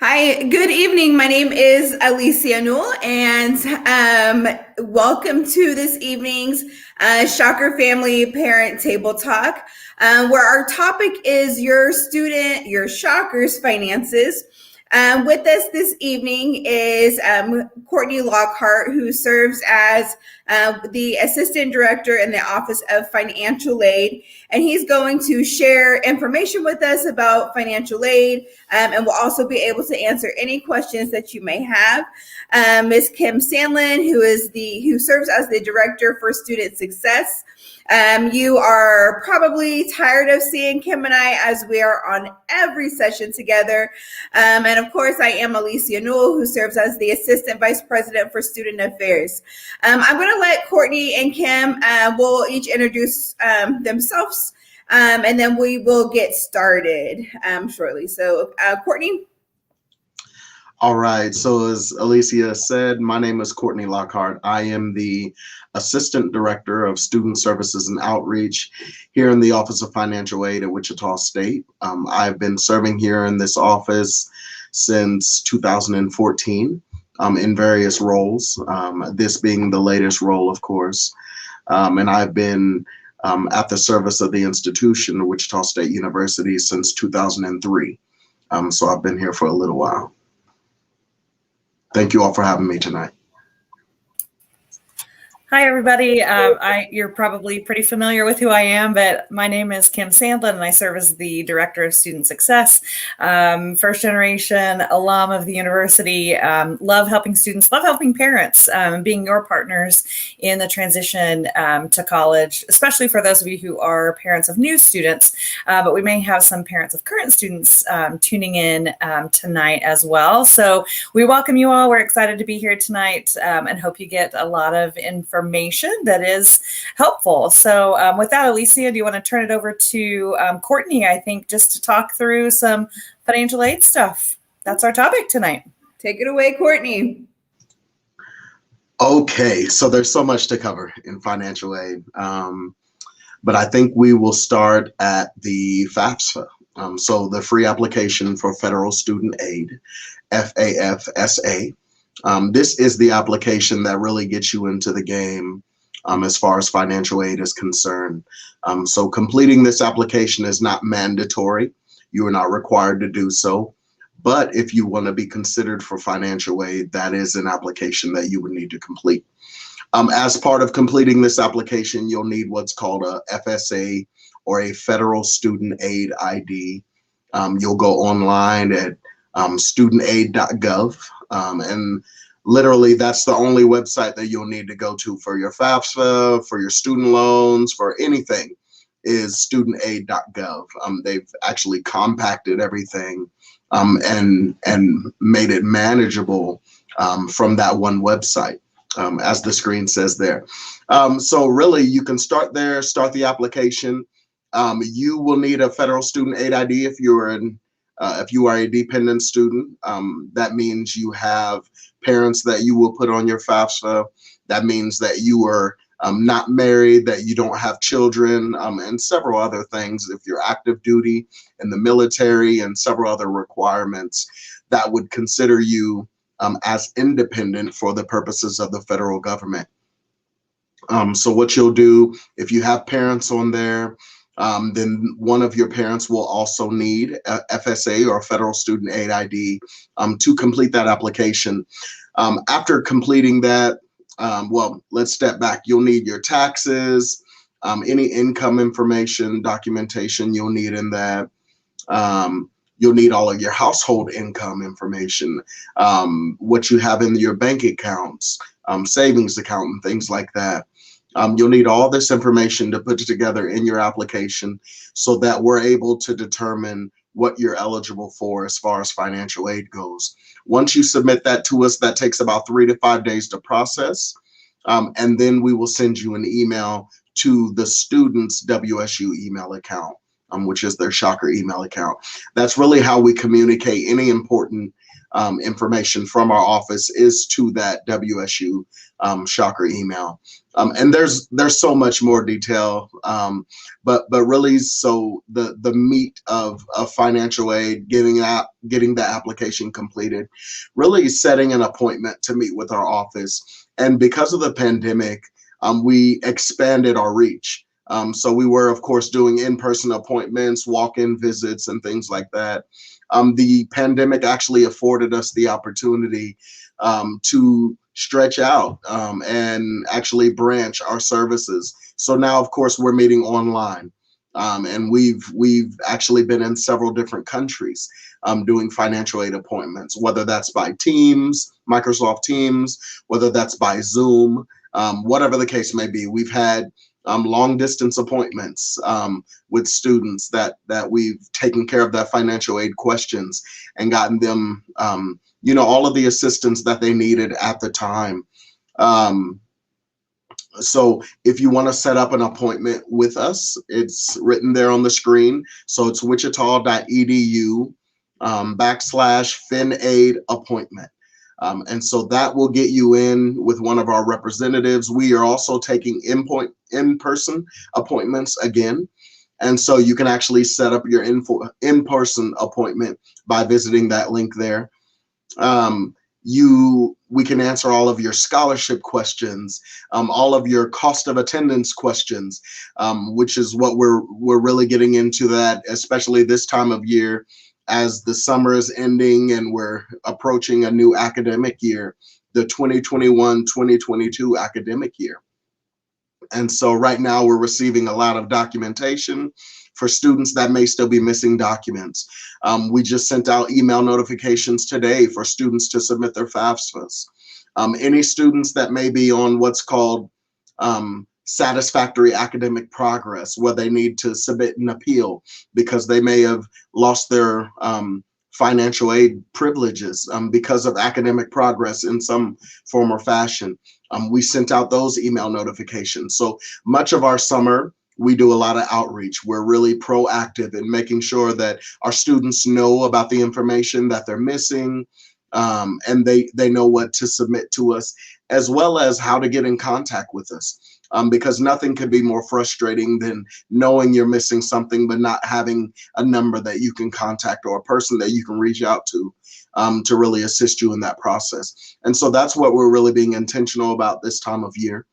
Hi, good evening. My name is Alicia Newell, and welcome to this evening's Shocker Family Parent Table Talk, where our topic is your Shocker's finances. With us this evening is Courtney Lockhart, who serves as the Assistant Director in the Office of Financial Aid, and he's going to share information with us about financial aid, and we'll also be able to answer any questions that you may have. Ms. Kim Sandlin, who serves as the Director for Student Success. You are probably tired of seeing Kim and I, as we are on every session together. And of course, I am Alicia Newell, who serves as the Assistant Vice President for Student Affairs. I'm going to let Courtney and Kim will each introduce themselves, and then we will get started shortly. So, Courtney. All right. So as Alicia said, my name is Courtney Lockhart. I am the Assistant Director of Student Services and Outreach here in the Office of Financial Aid at Wichita State. I've been serving here in this office since 2014 in various roles, this being the latest role, of course. And I've been at the service of the institution, Wichita State University, since 2003. So I've been here for a little while. Thank you all for having me tonight. Hi, everybody. You're probably pretty familiar with who I am, but my name is Kim Sandlin, and I serve as the Director of Student Success. First generation alum of the university. Love helping students, love helping parents, being your partners in the transition to college, especially for those of you who are parents of new students. But we may have some parents of current students tuning in tonight as well. So we welcome you all. We're excited to be here tonight and hope you get a lot of information that is helpful. So with that, Alicia, do you want to turn it over to Courtney, I think, just to talk through some financial aid stuff? That's our topic tonight. Take it away, Courtney. Okay, so there's so much to cover in financial aid, but I think we will start at the FAFSA. So the free application for federal student aid, FAFSA. This is the application that really gets you into the game as far as financial aid is concerned. So completing this application is not mandatory. You are not required to do so. But if you want to be considered for financial aid, that is an application that you would need to complete. As part of completing this application, you'll need what's called a FSA or a Federal Student Aid ID. You'll go online at studentaid.gov. And literally, that's the only website that you'll need to go to for your FAFSA, for your student loans, for anything, is studentaid.gov. They've actually compacted everything and made it manageable from that one website, as the screen says there. So really, you can start there, start the application. You will need a federal student aid ID if you are a dependent student. That means you have parents that you will put on your FAFSA. That means that you are not married, that you don't have children, and several other things. If you're active duty in the military and several other requirements that would consider you as independent for the purposes of the federal government. So what you'll do, if you have parents on there, then one of your parents will also need a FSA or a Federal Student Aid ID to complete that application. After completing that, well, let's step back. You'll need your taxes, any income information, documentation you'll need in that. You'll need all of your household income information, what you have in your bank accounts, savings account, and things like that. You'll need all this information to put together in your application so that we're able to determine what you're eligible for as far as financial aid goes. Once you submit that to us, that takes about 3 to 5 days to process. And then we will send you an email to the student's WSU email account. which is their Shocker email account. That's really how we communicate any important information from our office is to that WSU Shocker email. And there's so much more detail, but really, so the meat of financial aid, getting the application completed, really setting an appointment to meet with our office. And because of the pandemic, we expanded our reach. So we were, of course, doing in-person appointments, walk-in visits, and things like that. The pandemic actually afforded us the opportunity to stretch out and actually branch our services. So now, of course, we're meeting online, and we've actually been in several different countries doing financial aid appointments, whether that's by Teams, Microsoft Teams, whether that's by Zoom, whatever the case may be. We've had long distance appointments with students that we've taken care of their financial aid questions and gotten them all of the assistance that they needed at the time. So if you want to set up an appointment with us, it's written there on the screen. So it's wichita.edu /FinAid appointment. And so that will get you in with one of our representatives. We are also taking in-person appointments again. And so you can actually set up your in-person appointment by visiting that link there. We can answer all of your scholarship questions, all of your cost of attendance questions, which is what we're really getting into that, especially this time of year, as the summer is ending and we're approaching a new academic year, the 2021-2022 academic year. And so right now we're receiving a lot of documentation for students that may still be missing documents. We just sent out email notifications today for students to submit their FAFSAs. Any students that may be on what's called satisfactory academic progress, where they need to submit an appeal because they may have lost their financial aid privileges because of academic progress in some form or fashion. We sent out those email notifications. So much of our summer, we do a lot of outreach. We're really proactive in making sure that our students know about the information that they're missing, and they know what to submit to us, as well as how to get in contact with us. Because nothing could be more frustrating than knowing you're missing something, but not having a number that you can contact or a person that you can reach out to really assist you in that process. And so that's what we're really being intentional about this time of year,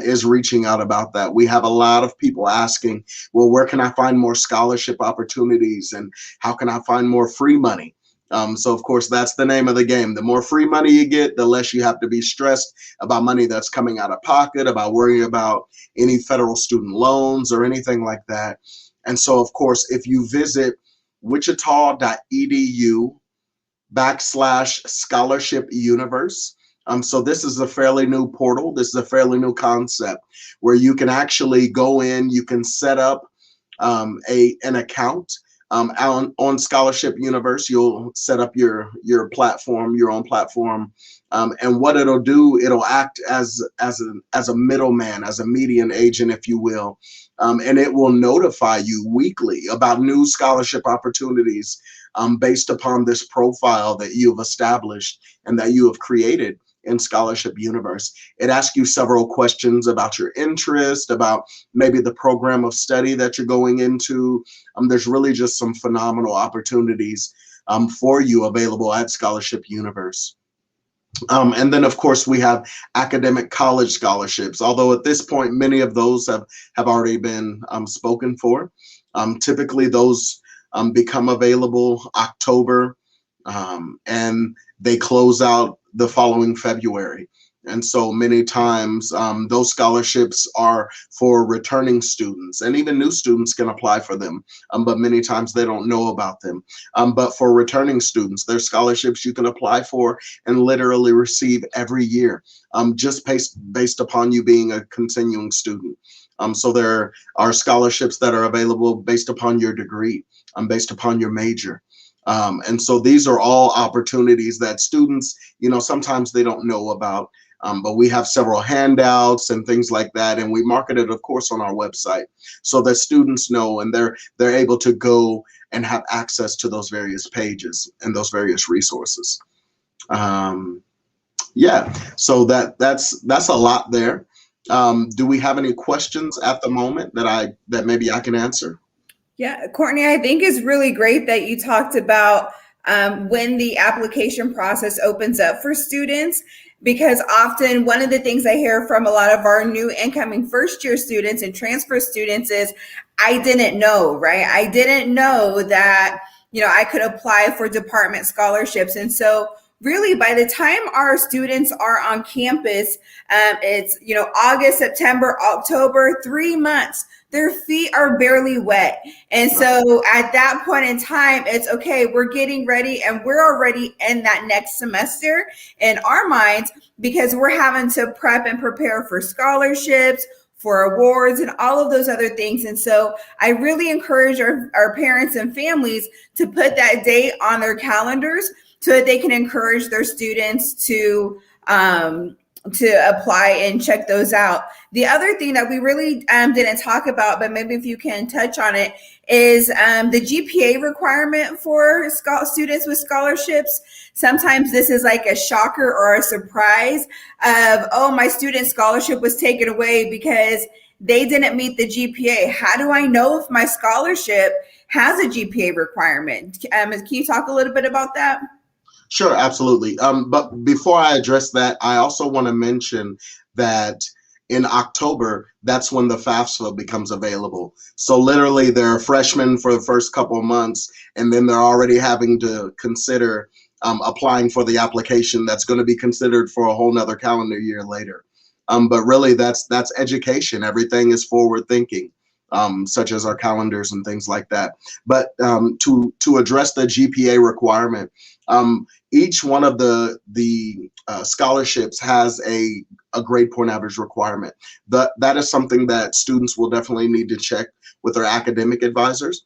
is reaching out about that. We have a lot of people asking, well, where can I find more scholarship opportunities and how can I find more free money? So of course, that's the name of the game. The more free money you get, the less you have to be stressed about money that's coming out of pocket, about worrying about any federal student loans or anything like that. And so of course, if you visit wichita.edu /scholarship universe, so this is a fairly new portal. This is a fairly new concept where you can actually go in, you can set up an account. On Scholarship Universe, you'll set up your platform, your own platform, and what it'll do, it'll act as a middleman, as a median agent, if you will, and it will notify you weekly about new scholarship opportunities based upon this profile that you've established and that you have created in Scholarship Universe. It asks you several questions about your interest, about maybe the program of study that you're going into. There's really just some phenomenal opportunities for you available at Scholarship Universe. And then, of course, we have academic college scholarships, although at this point, many of those have already been spoken for. Typically, those become available October, and they close out the following February. And so many times those scholarships are for returning students, and even new students can apply for them, but many times they don't know about them. But for returning students, there's scholarships you can apply for and literally receive every year, just based upon you being a continuing student. So there are scholarships that are available based upon your degree, based upon your major. And so these are all opportunities that students, sometimes they don't know about. But we have several handouts and things like that, and we market it, of course, on our website so that students know and they're able to go and have access to those various pages and those various resources. Yeah, so that's a lot there. Do we have any questions at the moment that maybe I can answer? Yeah, Courtney, I think it's really great that you talked about when the application process opens up for students, because often one of the things I hear from a lot of our new incoming first year students and transfer students is, I didn't know, right? I didn't know that, I could apply for department scholarships. And so really, by the time our students are on campus, it's, August, September, October, 3 months. Their feet are barely wet. And so at that point in time, it's okay, we're getting ready and we're already in that next semester in our minds, because we're having to prep and prepare for scholarships, for awards, and all of those other things. And so I really encourage our parents and families to put that date on their calendars so that they can encourage their students to apply and check those out. The other thing that we really didn't talk about, but maybe if you can touch on it, is the GPA requirement for students with scholarships. Sometimes this is like a shocker or a surprise of, oh, my student scholarship was taken away because they didn't meet the GPA. How do I know if my scholarship has a GPA requirement? Can you talk a little bit about that? Sure, absolutely. But before I address that, I also want to mention that in October, that's when the FAFSA becomes available. So literally they're freshmen for the first couple of months, and then they're already having to consider applying for the application that's going to be considered for a whole nother calendar year later. But really that's education. Everything is forward thinking, such as our calendars and things like that. But to address the GPA requirement, each one of the scholarships has a grade point average requirement. That is something that students will definitely need to check with their academic advisors,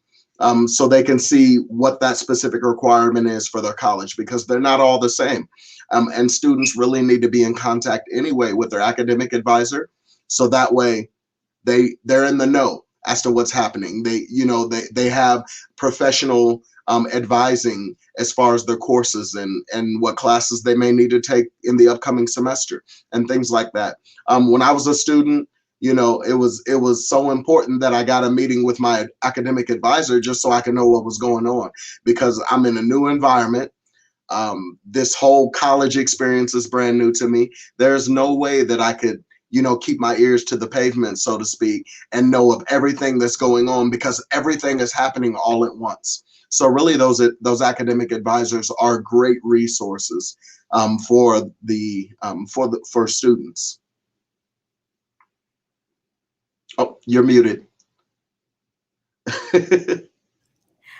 so they can see what that specific requirement is for their college, because they're not all the same. And students really need to be in contact anyway with their academic advisor, so that way they're in the know as to what's happening. They have professional advising as far as their courses and what classes they may need to take in the upcoming semester and things like that. When I was a student, it was so important that I got a meeting with my academic advisor just so I could know what was going on, because I'm in a new environment. This whole college experience is brand new to me. There's no way that I could keep my ears to the pavement, so to speak, and know of everything that's going on, because everything is happening all at once. So really those academic advisors are great resources for students. Oh, you're muted.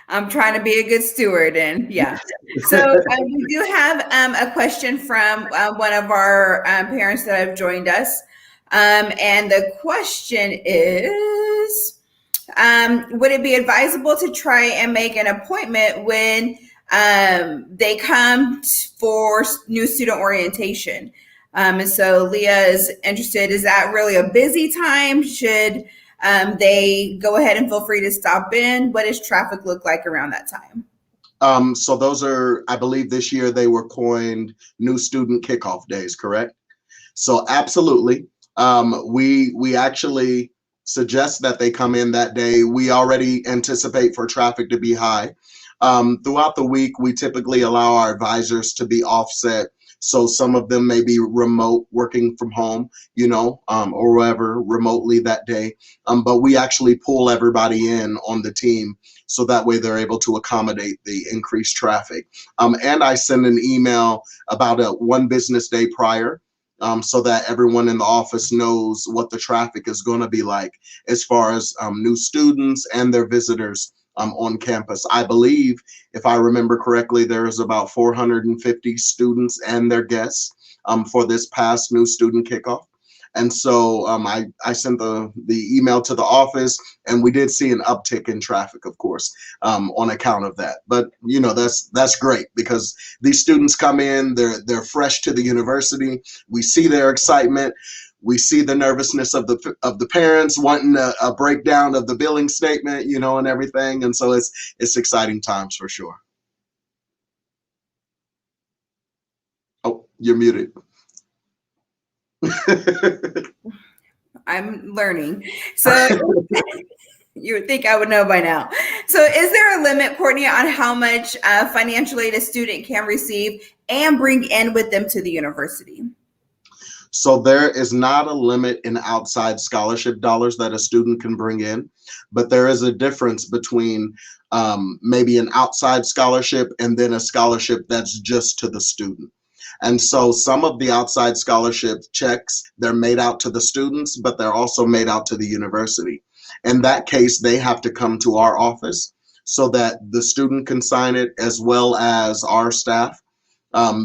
I'm trying to be a good steward, and yeah. So we do have a question from one of our parents that have joined us. And the question is, would it be advisable to try and make an appointment when they come for new student orientation? And so Leah is interested, is that really a busy time? Should they go ahead and feel free to stop in? What does traffic look like around that time? So those are, I believe this year they were coined new student kickoff days, correct? So absolutely. We actually suggest that they come in that day. We already anticipate for traffic to be high. Throughout the week, we typically allow our advisors to be offset. So some of them may be remote, working from home, or wherever remotely that day. But we actually pull everybody in on the team, so that way they're able to accommodate the increased traffic. And I send an email about 1 business day prior, so that everyone in the office knows what the traffic is going to be like as far as new students and their visitors on campus. I believe, if I remember correctly, there is about 450 students and their guests for this past new student kickoff. And so I sent the email to the office, and we did see an uptick in traffic, of course, on account of that. But that's great, because these students come in, they're fresh to the university. We see their excitement. We see the nervousness of the parents wanting a breakdown of the billing statement, and everything. And so it's exciting times for sure. Oh, you're muted. I'm learning. So you would think I would know by now. So is there a limit, Courtney, on how much financial aid a student can receive and bring in with them to the university? So there is not a limit in outside scholarship dollars that a student can bring in, but there is a difference between maybe an outside scholarship and then a scholarship that's just to the student. And so some of the outside scholarship checks, they're made out to the students, but they're also made out to the university. In that case, they have to come to our office so that the student can sign it, as well as our staff,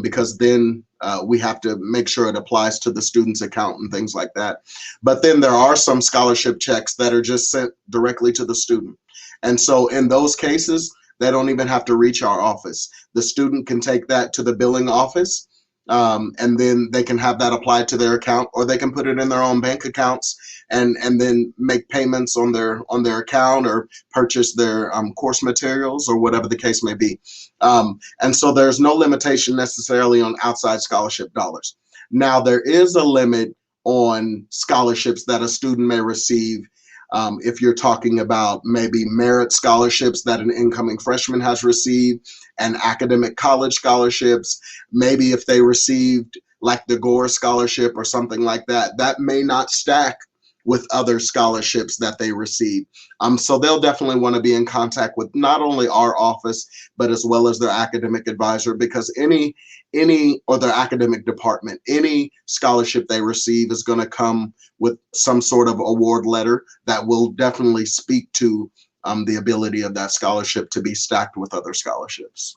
because then we have to make sure it applies to the student's account and things like that. But then there are some scholarship checks that are just sent directly to the student. And so in those cases, they don't even have to reach our office. The student can take that to the billing office, and then they can have that applied to their account, or they can put it in their own bank accounts and then make payments on their account, or purchase their course materials, or whatever the case may be. And so there's no limitation necessarily on outside scholarship dollars. Now, there is a limit on scholarships that a student may receive. If you're talking about maybe merit scholarships that an incoming freshman has received, and academic college scholarships, maybe if they received like the Gore Scholarship or something like that, that may not stack with other scholarships that they receive. So they'll definitely want to be in contact with not only our office, but as well as their academic advisor, because or their academic department, any scholarship they receive is going to come with some sort of award letter that will definitely speak to the ability of that scholarship to be stacked with other scholarships.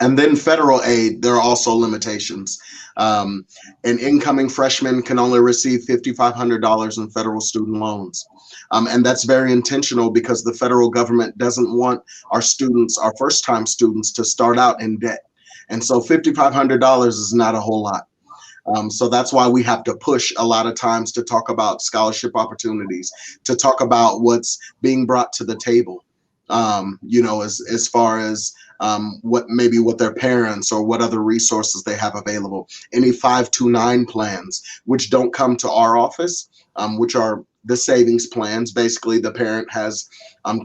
And then federal aid, there are also limitations. An incoming freshman can only receive $5,500 in federal student loans. And that's very intentional, because the federal government doesn't want our students, our first-time students, to start out in debt. And so $5,500 is not a whole lot. So that's why we have to push a lot of times to talk about scholarship opportunities, to talk about what's being brought to the table, as far as what their parents or what other resources they have available. Any 529 plans, which don't come to our office, which are the savings plans. Basically, the parent has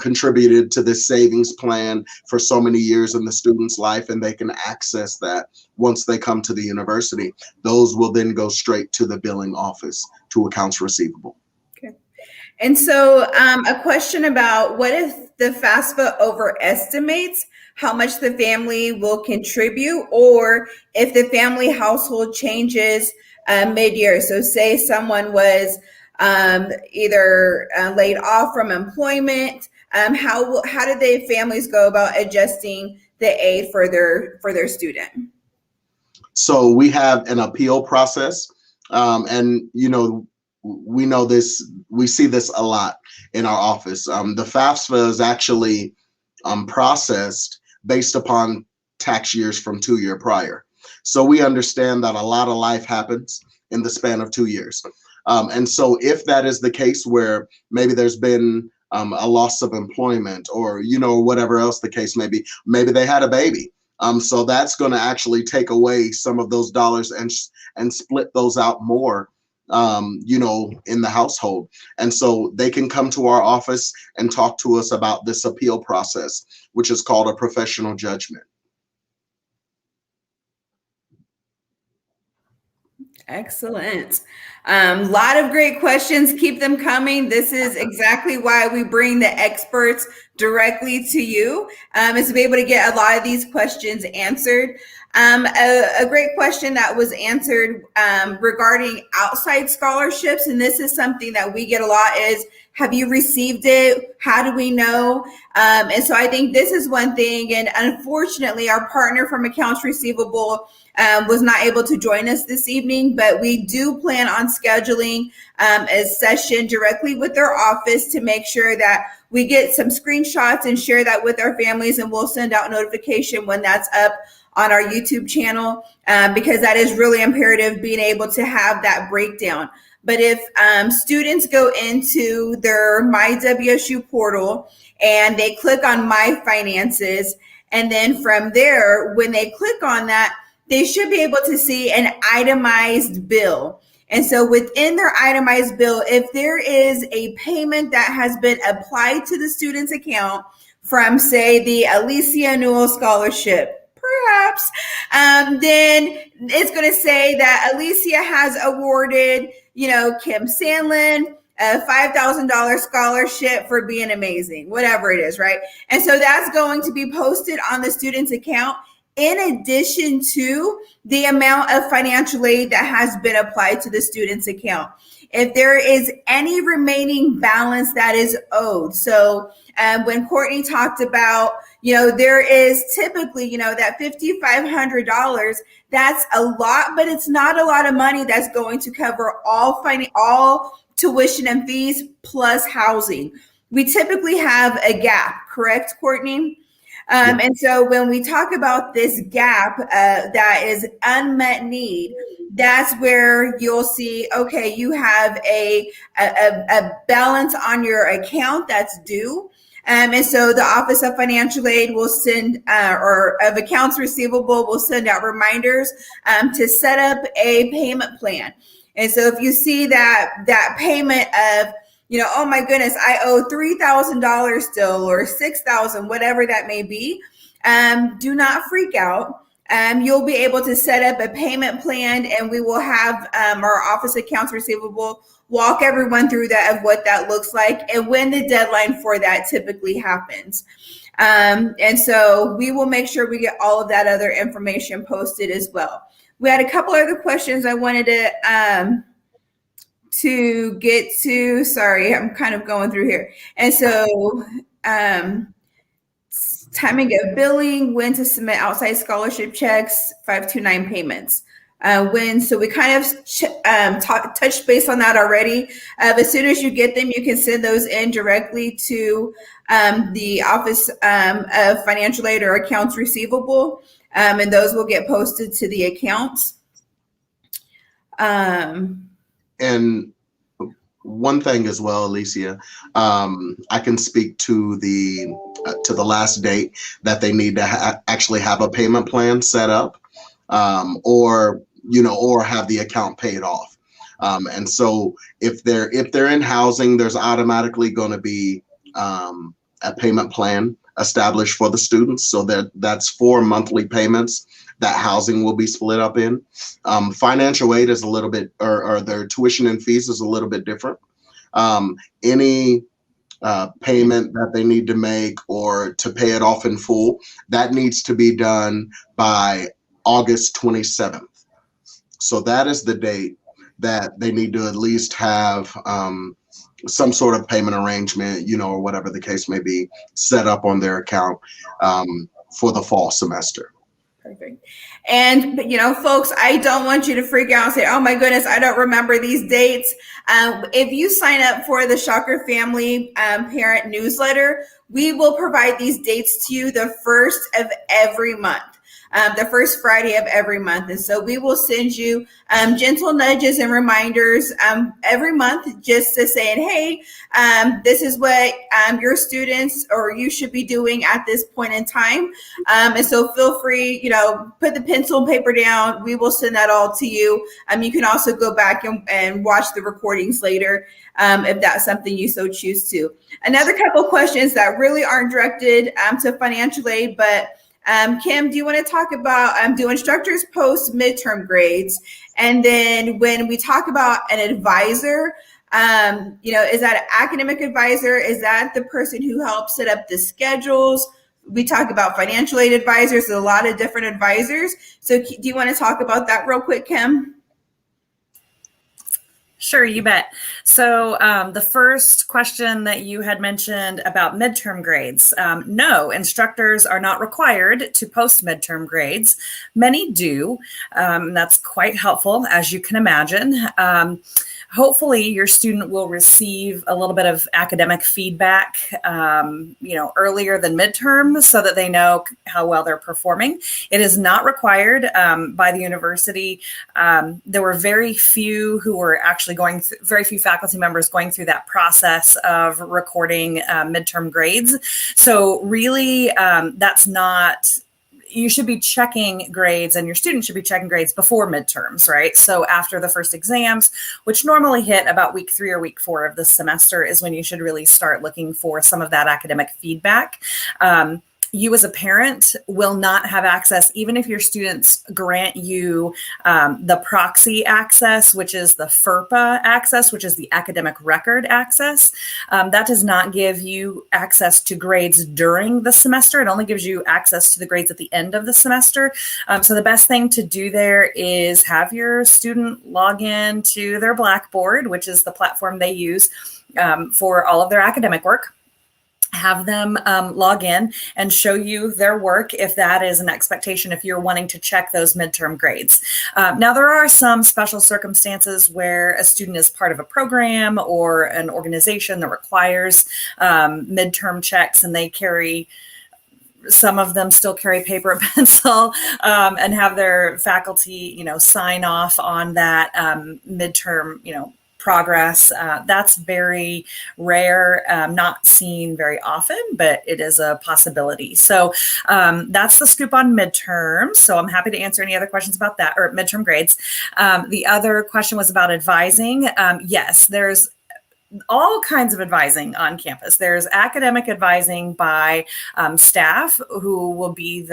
contributed to this savings plan for so many years in the student's life, and they can access that once they come to the university. Those will then go straight to the billing office, to accounts receivable. Okay. And so a question about, what if the FAFSA overestimates how much the family will contribute, or if the family household changes mid-year? So say someone was either laid off from employment, how do the families go about adjusting the aid for their student? So we have an appeal process, and we know this, we see this a lot in our office. The FAFSA is actually processed based upon tax years from 2 years prior. So we understand that a lot of life happens in the span of 2 years. And so if that is the case, where maybe there's been a loss of employment, or, whatever else the case may be, maybe they had a baby. So that's going to actually take away some of those dollars and split those out more, in the household. And so they can come to our office and talk to us about this appeal process, which is called a professional judgment. Excellent. Lot of great questions. Keep them coming. This is exactly why we bring the experts directly to you, is to be able to get a lot of these questions answered. A great question that was answered regarding outside scholarships, and this is something that we get a lot, is Have you received it? How do we know? And so I think this is one thing. And unfortunately, our partner from Accounts Receivable was not able to join us this evening, but we do plan on scheduling a session directly with their office to make sure that we get some screenshots and share that with our families, and we'll send out notification when that's up on our YouTube channel, because that is really imperative, being able to have that breakdown. But if students go into their My WSU Portal and they click on My Finances, and then from there, when they click on that, they should be able to see an itemized bill. And so within their itemized bill, if there is a payment that has been applied to the student's account from, say, the Alicia Newell Scholarship, perhaps, then it's going to say that Alicia has awarded, Kim Sandlin a $5,000 scholarship for being amazing, whatever it is, right? And so that's going to be posted on the student's account, in addition to the amount of financial aid that has been applied to the student's account. If there is any remaining balance that is owed. So when Courtney talked about, there is typically, that $5,500, that's a lot, but it's not a lot of money that's going to cover all tuition and fees plus housing. We typically have a gap, correct, Courtney? And so when we talk about this gap that is unmet need, that's where you'll see, okay, you have a balance on your account that's due. And so the Office of Financial Aid will send, or of Accounts Receivable will send out reminders to set up a payment plan. And so if you see that payment of, oh my goodness, I owe $3,000 still, or $6,000, whatever that may be, do not freak out. You'll be able to set up a payment plan, and we will have our Office Accounts Receivable walk everyone through that, of what that looks like and when the deadline for that typically happens. And so we will make sure we get all of that other information posted as well. We had a couple other questions I wanted to get to. Sorry, I'm kind of going through here. And so timing of billing, when to submit outside scholarship checks, 529 payments. So we kind of touched base on that already. As soon as you get them, you can send those in directly to the Office of Financial Aid or Accounts Receivable, and those will get posted to the accounts. And one thing as well, Alicia, I can speak to the last date that they need to actually have a payment plan set up, or have the account paid off. And so if they're in housing, there's automatically going to be a payment plan established for the students. So that's 4 monthly payments that housing will be split up in. Financial aid is a little bit, or their tuition and fees is a little bit different. Any payment that they need to make or to pay it off in full, that needs to be done by August 27th. So that is the date that they need to at least have some sort of payment arrangement, or whatever the case may be, set up on their account for the fall semester. Perfect. And, folks, I don't want you to freak out and say, oh my goodness, I don't remember these dates. If you sign up for the Shocker Family Parent Newsletter, we will provide these dates to you the first of every month. The first Friday of every month. And so we will send you gentle nudges and reminders every month, just to saying, hey, this is what your students or you should be doing at this point in time. And so feel free, put the pencil and paper down. We will send that all to you. You can also go back and watch the recordings later if that's something you so choose to. Another couple questions that really aren't directed to financial aid, but Kim, do you want to talk about do instructors post midterm grades? And then when we talk about an advisor, is that an academic advisor? Is that the person who helps set up the schedules? We talk about financial aid advisors, a lot of different advisors. So do you want to talk about that real quick, Kim? Sure, you bet. So the first question that you had mentioned about midterm grades, no, instructors are not required to post midterm grades. Many do. That's quite helpful, as you can imagine. Hopefully your student will receive a little bit of academic feedback, earlier than midterm so that they know how well they're performing. It is not required by the university. There were very few who were actually very few faculty members going through that process of recording midterm grades. So really, that's not, you should be checking grades and your students should be checking grades before midterms, right? So after the first exams, which normally hit about week 3 or week 4 of the semester, is when you should really start looking for some of that academic feedback. You as a parent will not have access, even if your students grant you the proxy access, which is the FERPA access, which is the academic record access. That does not give you access to grades during the semester. It only gives you access to the grades at the end of the semester. So the best thing to do there is have your student log in to their Blackboard, which is the platform they use for all of their academic work. Have them log in and show you their work if that is an expectation, if you're wanting to check those midterm grades. Now, there are some special circumstances where a student is part of a program or an organization that requires midterm checks, and some of them still carry paper and pencil and have their faculty, sign off on that midterm, progress. That's very rare, not seen very often, but it is a possibility. So that's the scoop on midterms. So I'm happy to answer any other questions about that, or midterm grades. The other question was about advising. Yes, there's all kinds of advising on campus. There's academic advising by staff who will be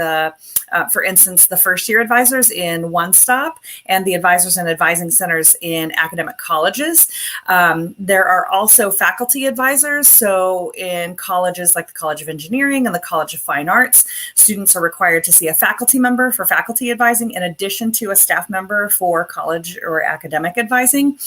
for instance, the first year advisors in One Stop and the advisors and advising centers in academic colleges. There are also faculty advisors. So in colleges like the College of Engineering and the College of Fine Arts, students are required to see a faculty member for faculty advising in addition to a staff member for college or academic advising.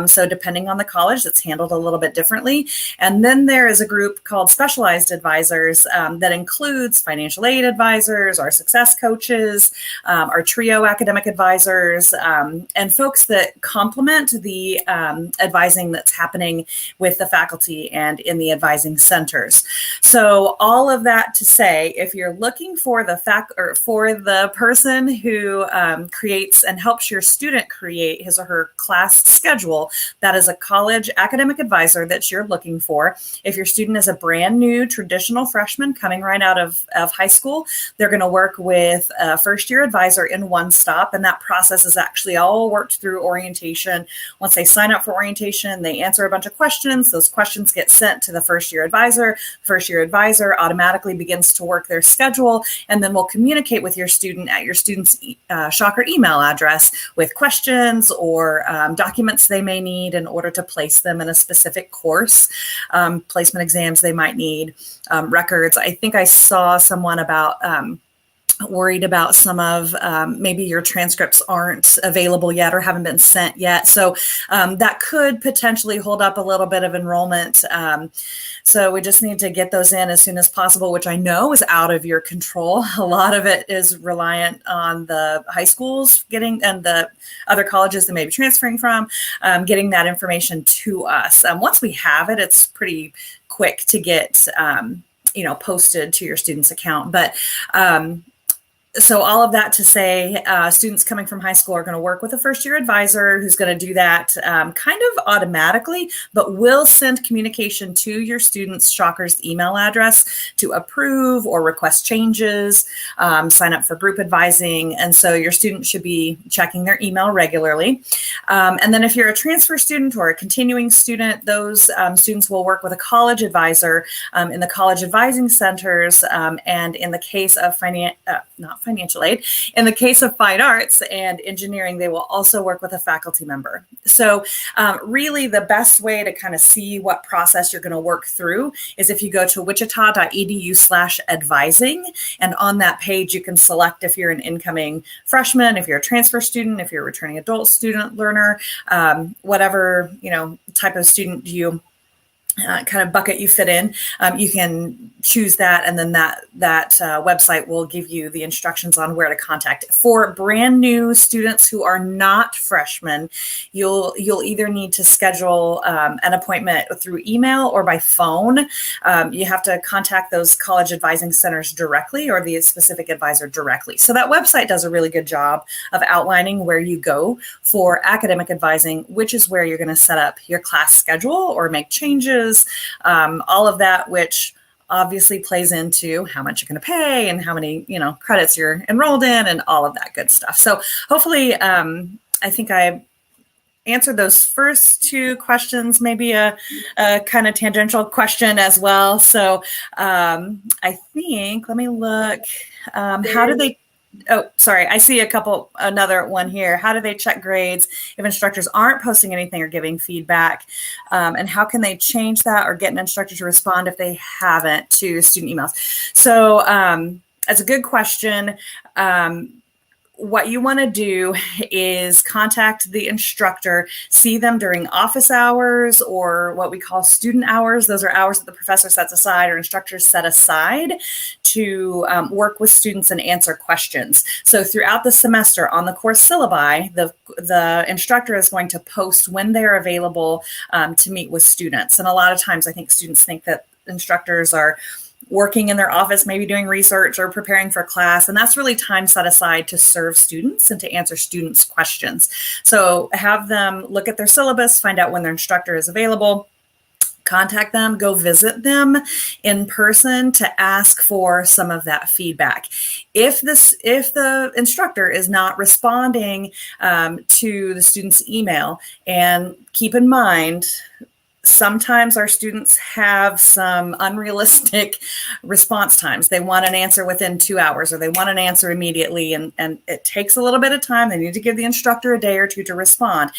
So depending on the college, it's handled a little bit differently. And then there is a group called specialized advisors that includes financial aid advisors, our success coaches, our trio academic advisors, and folks that complement the advising that's happening with the faculty and in the advising centers. So all of that to say, if you're looking for the person who creates and helps your student create his or her class schedule, that is a college academic advisor that you're looking for. If your student is a brand new traditional freshman coming right out of high school, they're going to work with a first year advisor in One Stop. And that process is actually all worked through orientation. Once they sign up for orientation, they answer a bunch of questions. Those questions get sent to the first year advisor. First year advisor automatically begins to work their schedule and then will communicate with your student at your student's Shocker email address with questions or documents they may need in order to place them in a specific course, placement exams they might need, records. I think I saw someone about worried about some of maybe your transcripts aren't available yet or haven't been sent yet. So that could potentially hold up a little bit of enrollment. So we just need to get those in as soon as possible, which I know is out of your control. A lot of it is reliant on the high schools getting and the other colleges that may be transferring from getting that information to us. Once we have it, it's pretty quick to get posted to your student's account. But so all of that to say, students coming from high school are going to work with a first year advisor who's going to do that kind of automatically, but will send communication to your student's Shocker's email address to approve or request changes, sign up for group advising. And so your student should be checking their email regularly. And then if you're a transfer student or a continuing student, those students will work with a college advisor in the college advising centers. And in the case of financial aid. In the case of fine arts and engineering, they will also work with a faculty member. So really the best way to kind of see what process you're going to work through is if you go to wichita.edu/advising, and on that page you can select if you're an incoming freshman, if you're a transfer student, if you're a returning adult student learner, whatever type of student you kind of bucket you fit in, you can choose that, and then that website will give you the instructions on where to contact. For brand new students who are not freshmen, you'll either need to schedule an appointment through email or by phone. You have to contact those college advising centers directly, or the specific advisor directly. So that website does a really good job of outlining where you go for academic advising, which is where you're going to set up your class schedule or make changes. All of that, which obviously plays into how much you're going to pay and how many credits you're enrolled in and all of that good stuff. So hopefully, I think I answered those first two questions, maybe a kind of tangential question as well. So I think, let me look. How do they? Oh, sorry. I see another one here. How do they check grades if instructors aren't posting anything or giving feedback? And how can they change that or get an instructor to respond if they haven't to student emails? So that's a good question. What you want to do is contact the instructor, see them during office hours or what we call student hours. Those are hours that the professor sets aside or instructors set aside to work with students and answer questions. So throughout the semester on the course syllabi, the instructor is going to post when they're available to meet with students. And a lot of times I think students think that instructors are working in their office, maybe doing research or preparing for class. And that's really time set aside to serve students and to answer students' questions. So have them look at their syllabus, find out when their instructor is available, contact them, go visit them in person to ask for some of that feedback. If the instructor is not responding to the student's email, and keep in mind, sometimes our students have some unrealistic response times. They want an answer within 2 hours, or they want an answer immediately, and it takes a little bit of time. They need to give the instructor a day or two to respond.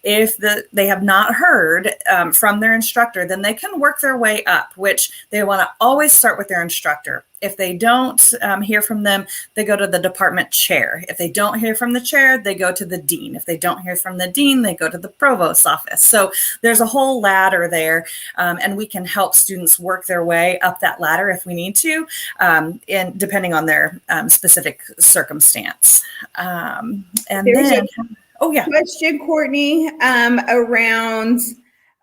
If they have not heard from their instructor, then they can work their way up, which they want to always start with their instructor. If they don't hear from them, they go to the department chair. If they don't hear from the chair, they go to the dean. If they don't hear from the dean, they go to the provost's office. So there's a whole ladder there, and we can help students work their way up that ladder if we need to, and depending on their specific circumstance. Oh, yeah. Question, Courtney, around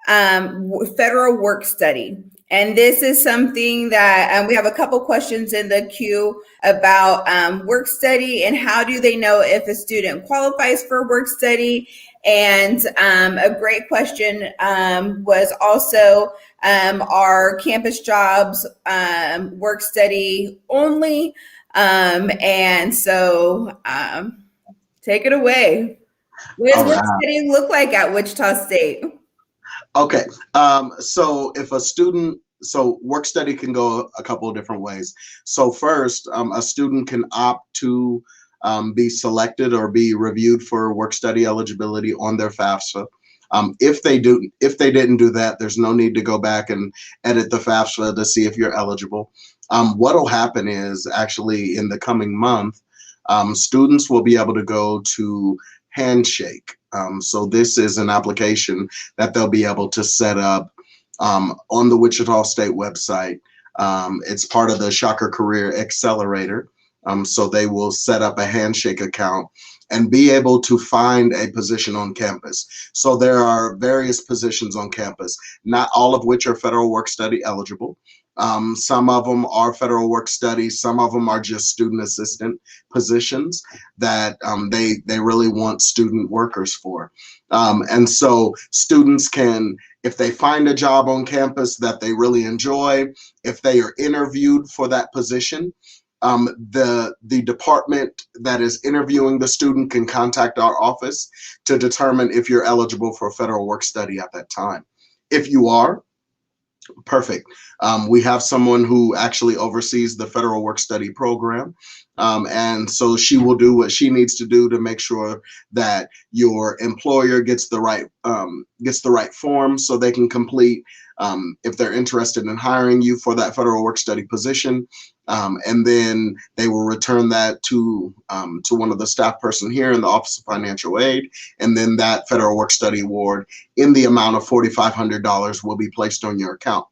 federal work study. And this is something that we have a couple questions in the queue about work study and how do they know if a student qualifies for work study. And a great question was also, are campus jobs work study only? And so take it away. What does work study look like at Wichita State? Okay, so if work study can go a couple of different ways. So first, a student can opt to be selected or be reviewed for work study eligibility on their FAFSA. If they didn't do that, there's no need to go back and edit the FAFSA to see if you're eligible. What'll happen is actually in the coming month, students will be able to go to Handshake. So this is an application that they'll be able to set up on the Wichita State website. It's part of the Shocker Career Accelerator. So they will set up a Handshake account and be able to find a position on campus. So there are various positions on campus, not all of which are federal work study eligible. Some of them are federal work study. Some of them are just student assistant positions that they really want student workers for. And so students can, if they find a job on campus that they really enjoy, if they are interviewed for that position, the department that is interviewing the student can contact our office to determine if you're eligible for federal work study at that time. If you are, Perfect. We have someone who actually oversees the federal work study program. And so she will do what she needs to do to make sure that your employer gets the right form so they can complete if they're interested in hiring you for that federal work study position. And then they will return that to one of the staff person here in the Office of Financial Aid. And then that federal work study award in the amount of $4,500 will be placed on your account.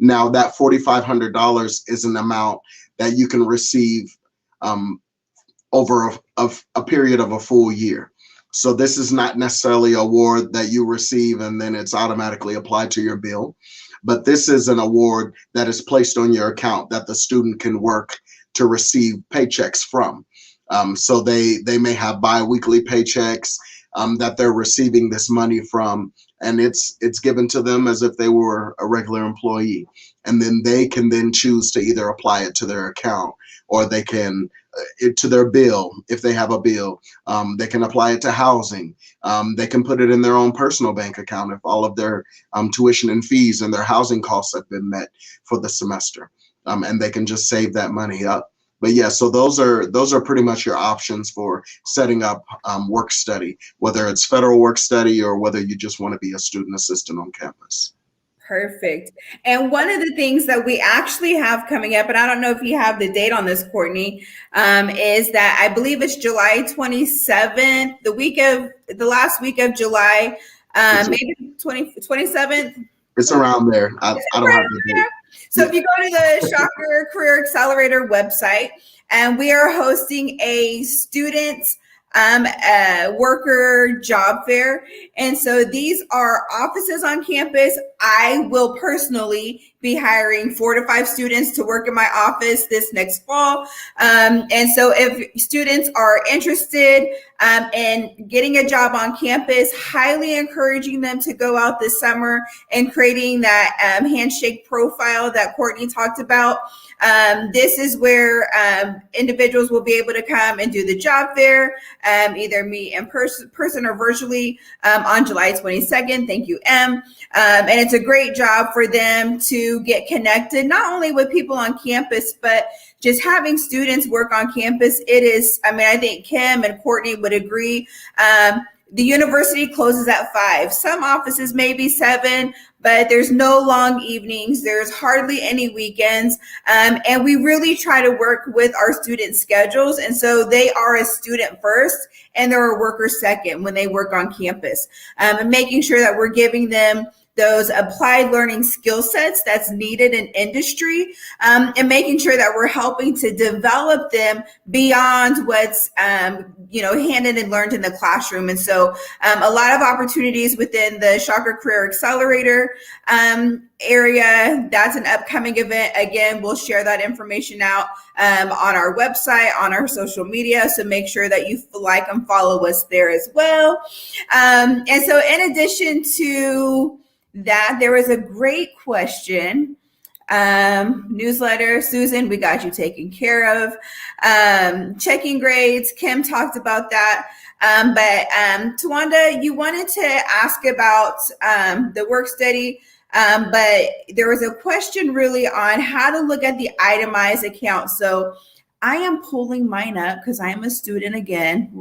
Now, that $4,500 is an amount that you can receive over a period of a full year. So this is not necessarily an award that you receive and then it's automatically applied to your bill, but this is an award that is placed on your account that the student can work to receive paychecks from. So they may have bi-weekly paychecks that they're receiving this money from, and it's given to them as if they were a regular employee. And then they can then choose to either apply it to their account, or they can to their bill if they have a bill. They can apply it to housing. They can put it in their own personal bank account if all of their tuition and fees and their housing costs have been met for the semester, and they can just save that money up. But yeah, so those are pretty much your options for setting up work study, whether it's federal work study or whether you just want to be a student assistant on campus. Perfect. And one of the things that we actually have coming up, and I don't know if you have the date on this, Courtney, is that I believe it's July 27th, the last week of July, maybe 27th. It's around there. I don't have the date. So if you go to the Shocker Career Accelerator website, and we are hosting a students worker job fair. And so these are offices on campus. I will personally be hiring 4 to 5 students to work in my office this next fall. And so if students are interested in getting a job on campus, highly encouraging them to go out this summer and creating that handshake profile that Courtney talked about. This is where individuals will be able to come and do the job fair, either meet in person or virtually on July 22nd. Thank you, M. And it's a great job for them to get connected, not only with people on campus, but just having students work on campus. It is, I think Kim and Courtney would agree. The university closes at 5. Some offices maybe 7, but there's no long evenings. There's hardly any weekends. And we really try to work with our student schedules. And so they are a student first and they're a worker second when they work on campus. And making sure that we're giving them those applied learning skill sets that's needed in industry, and making sure that we're helping to develop them beyond what's handed and learned in the classroom. And so a lot of opportunities within the Shocker Career Accelerator area. That's an upcoming event. Again, we'll share that information out on our website, on our social media. So make sure that you like and follow us there as well. And so in addition to that, there was a great question. Newsletter, Susan, we got you taken care of. Checking grades, Kim talked about that. But Tawanda, you wanted to ask about the work study, but there was a question really on how to look at the itemized account. So I am pulling mine up because I'm a student again,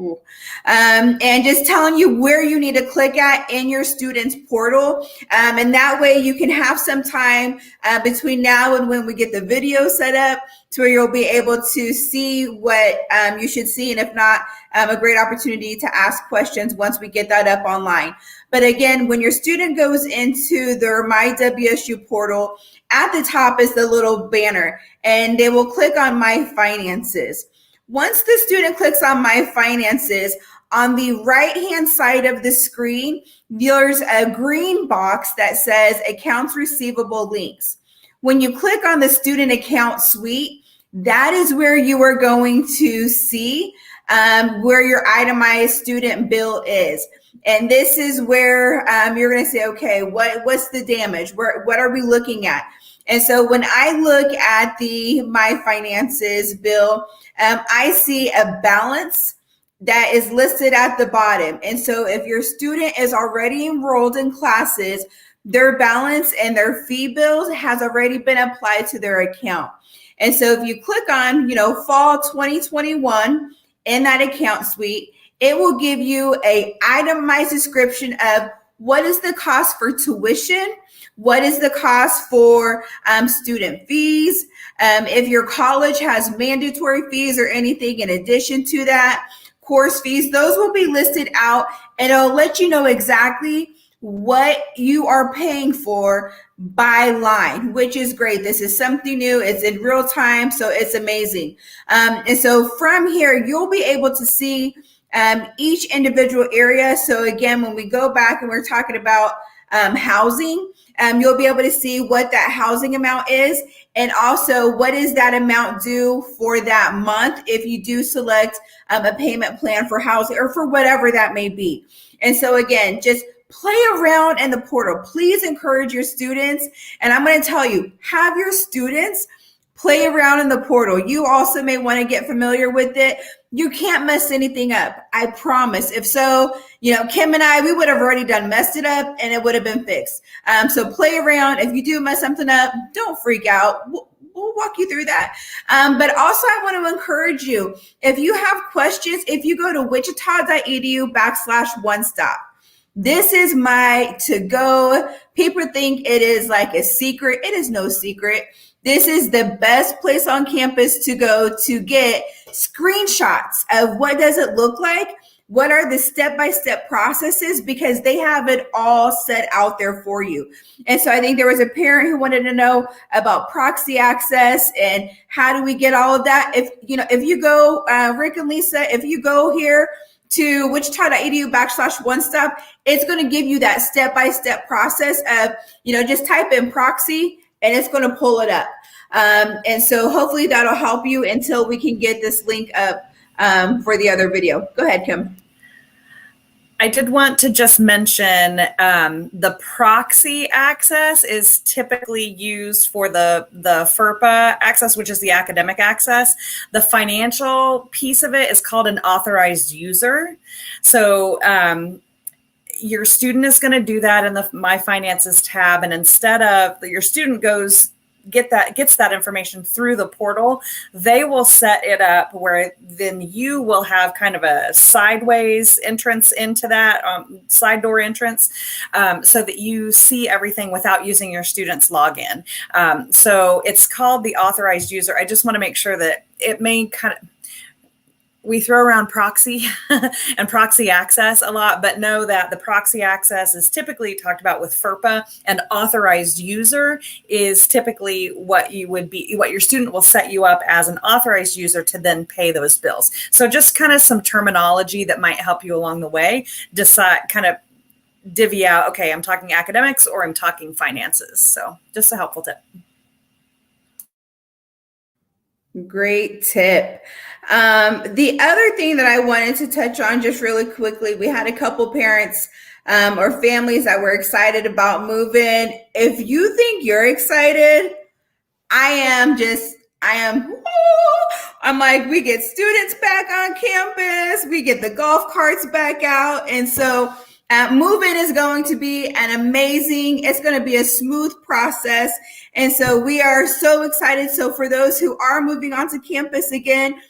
and just telling you where you need to click at in your student's portal. And that way you can have some time between now and when we get the video set up to where you'll be able to see what you should see. And if not, a great opportunity to ask questions once we get that up online. But again, when your student goes into their My WSU portal, at the top is the little banner, and they will click on My Finances. Once the student clicks on My Finances, on the right-hand side of the screen, there's a green box that says Accounts Receivable Links. When you click on the Student Account Suite, that is where you are going to see where your itemized student bill is. And this is where you're going to say, okay, what's the damage? What are we looking at? And so when I look at the My Finances bill, I see a balance that is listed at the bottom. And so if your student is already enrolled in classes, their balance and their fee bills has already been applied to their account. And so if you click on, fall 2021 in that account suite, it will give you a itemized description of what is the cost for tuition, what is the cost for student fees, if your college has mandatory fees or anything in addition to that, course fees, those will be listed out, and it'll let you know exactly what you are paying for by line, which is great. This is something new. It's in real time, so it's amazing. And so from here, you'll be able to see each individual area. So again, when we go back and we're talking about housing, you'll be able to see what that housing amount is, and also what is that amount due for that month if you do select a payment plan for housing or for whatever that may be. And so again, just play around in the portal. Please encourage your students. And I'm going to tell you, have your students play around in the portal. You also may want to get familiar with it. You can't mess anything up. I promise. If so, Kim and I, we would have already messed it up and it would have been fixed. So play around. If you do mess something up, don't freak out. We'll walk you through that. But also I want to encourage you, if you have questions, if you go to wichita.edu/one-stop, this is my to-go. People think it is like a secret. It is no secret. This is the best place on campus to go to get screenshots of what does it look like, what are the step-by-step processes, because they have it all set out there for you. And so I think there was a parent who wanted to know about proxy access and how do we get all of that. If you go, Rick and Lisa, if you go here to wichita.edu/one-stop, it's going to give you that step-by-step process of, just type in proxy and it's going to pull it up. And so hopefully that'll help you until we can get this link up for the other video. Go ahead, Kim. I did want to just mention the proxy access is typically used for the FERPA access, which is the academic access. The financial piece of it is called an authorized user. So your student is going to do that in the My Finances tab, and instead of your student gets that information through the portal, they will set it up where then you will have kind of a sideways entrance into that side door entrance, so that you see everything without using your student's login. So it's called the authorized user. I just want to make sure that it may we throw around proxy and proxy access a lot, but know that the proxy access is typically talked about with FERPA, and authorized user is typically what your student will set you up as an authorized user to then pay those bills. So just kind of some terminology that might help you along the way, kind of divvy out, okay, I'm talking academics or I'm talking finances. So just a helpful tip. Great tip. The other thing that I wanted to touch on just really quickly, we had a couple parents or families that were excited about moving. If you think you're excited, I'm like, we get students back on campus, we get the golf carts back out. And so moving is going to be it's going to be a smooth process. And so we are so excited. So for those who are moving onto campus again,